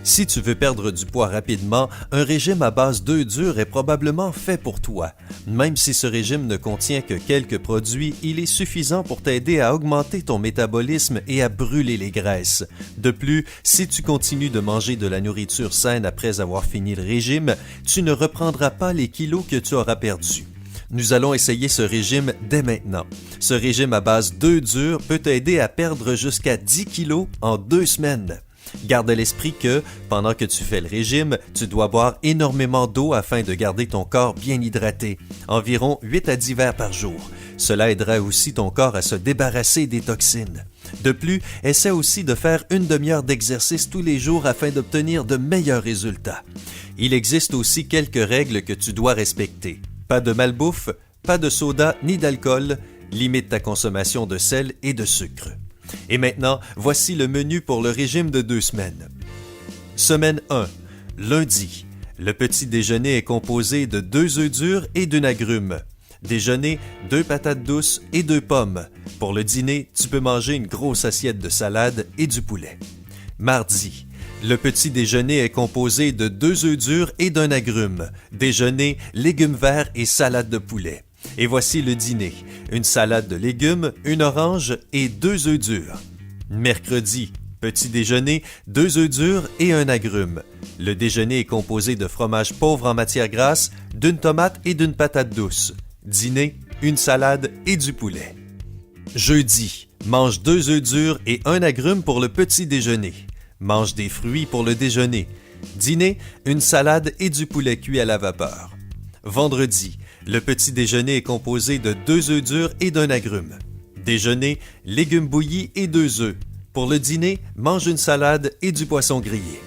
Si tu veux perdre du poids rapidement, un régime à base d'œufs durs est probablement fait pour toi. Même si ce régime ne contient que quelques produits, il est suffisant pour t'aider à augmenter ton métabolisme et à brûler les graisses. De plus, si tu continues de manger de la nourriture saine après avoir fini le régime, tu ne reprendras pas les kilos que tu auras perdus. Nous allons essayer ce régime dès maintenant. Ce régime à base d'œufs durs peut t'aider à perdre jusqu'à 10 kilos en 2 semaines. Garde à l'esprit que, pendant que tu fais le régime, tu dois boire énormément d'eau afin de garder ton corps bien hydraté, environ 8 à 10 verres par jour. Cela aidera aussi ton corps à se débarrasser des toxines. De plus, essaie aussi de faire une demi-heure d'exercice tous les jours afin d'obtenir de meilleurs résultats. Il existe aussi quelques règles que tu dois respecter. Pas de malbouffe, pas de soda ni d'alcool, limite ta consommation de sel et de sucre. Et maintenant, voici le menu pour le régime de 2 semaines. Semaine 1. Lundi. Le petit déjeuner est composé de 2 œufs durs et d'une agrume. Déjeuner, 2 patates douces et 2 pommes. Pour le dîner, tu peux manger une grosse assiette de salade et du poulet. Mardi. Le petit déjeuner est composé de 2 œufs durs et d'un agrume. Déjeuner, légumes verts et salade de poulet. Et voici le dîner. Une salade de légumes, une orange et 2 œufs durs. Mercredi, petit déjeuner, 2 œufs durs et un agrume. Le déjeuner est composé de fromage pauvre en matière grasse, d'une tomate et d'une patate douce. Dîner, une salade et du poulet. Jeudi, mange 2 œufs durs et un agrume pour le petit déjeuner. Mange des fruits pour le déjeuner. Dîner, une salade et du poulet cuit à la vapeur. Vendredi, le petit déjeuner est composé de 2 œufs durs et d'un agrume. Déjeuner, légumes bouillis et 2 œufs. Pour le dîner, mange une salade et du poisson grillé.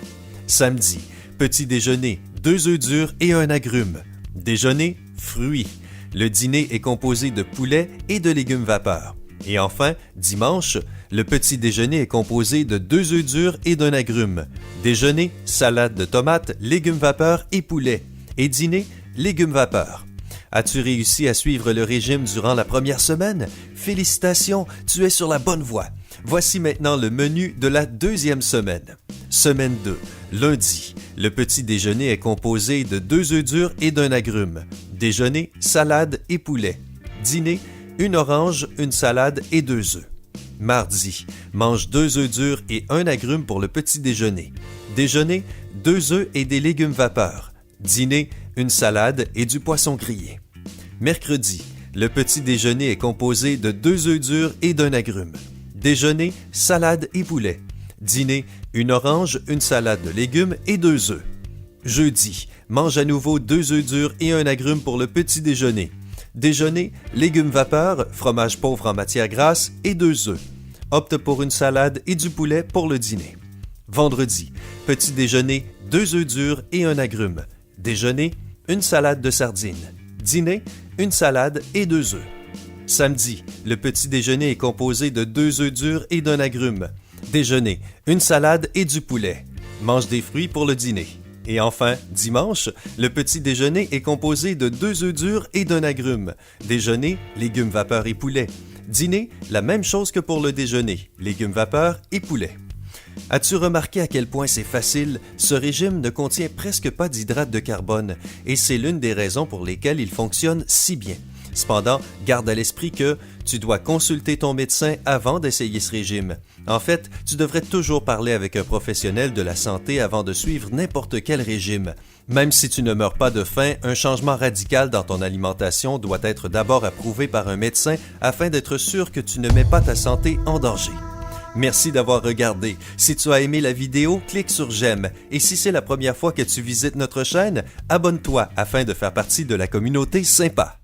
Samedi, petit déjeuner, 2 œufs durs et un agrume. Déjeuner, fruits. Le dîner est composé de poulet et de légumes vapeur. Et enfin, dimanche, le petit déjeuner est composé de 2 œufs durs et d'un agrume. Déjeuner, salade de tomates, légumes vapeur et poulet. Et dîner, légumes vapeur. As-tu réussi à suivre le régime durant la première semaine? Félicitations, tu es sur la bonne voie. Voici maintenant le menu de la 2e semaine. Semaine 2, lundi. Le petit déjeuner est composé de 2 œufs durs et d'un agrume. Déjeuner, salade et poulet. Dîner, une orange, une salade et 2 œufs. Mardi, mange 2 œufs durs et un agrume pour le petit déjeuner. Déjeuner, 2 œufs et des légumes vapeur. Dîner, une salade et du poisson grillé. Mercredi, le petit déjeuner est composé de 2 œufs durs et d'un agrume. Déjeuner, salade et poulet. Dîner, une orange, une salade de légumes et 2 œufs. Jeudi, mange à nouveau 2 œufs durs et un agrume pour le petit déjeuner. Déjeuner, légumes vapeur, fromage pauvre en matière grasse et 2 œufs. Opte pour une salade et du poulet pour le dîner. Vendredi, petit déjeuner, 2 œufs durs et un agrume. Déjeuner, une salade de sardines. Dîner, une salade et 2 œufs. Samedi, le petit déjeuner est composé de 2 œufs durs et d'un agrume. Déjeuner, une salade et du poulet. Mange des fruits pour le dîner. Et enfin, dimanche, le petit déjeuner est composé de 2 œufs durs et d'un agrume. Déjeuner, légumes vapeur et poulet. Dîner, la même chose que pour le déjeuner, légumes vapeur et poulet. As-tu remarqué à quel point c'est facile? Ce régime ne contient presque pas d'hydrates de carbone et c'est l'une des raisons pour lesquelles il fonctionne si bien. Cependant, garde à l'esprit que tu dois consulter ton médecin avant d'essayer ce régime. En fait, tu devrais toujours parler avec un professionnel de la santé avant de suivre n'importe quel régime. Même si tu ne meurs pas de faim, un changement radical dans ton alimentation doit être d'abord approuvé par un médecin afin d'être sûr que tu ne mets pas ta santé en danger. Merci d'avoir regardé. Si tu as aimé la vidéo, clique sur j'aime. Et si c'est la première fois que tu visites notre chaîne, abonne-toi afin de faire partie de la communauté sympa.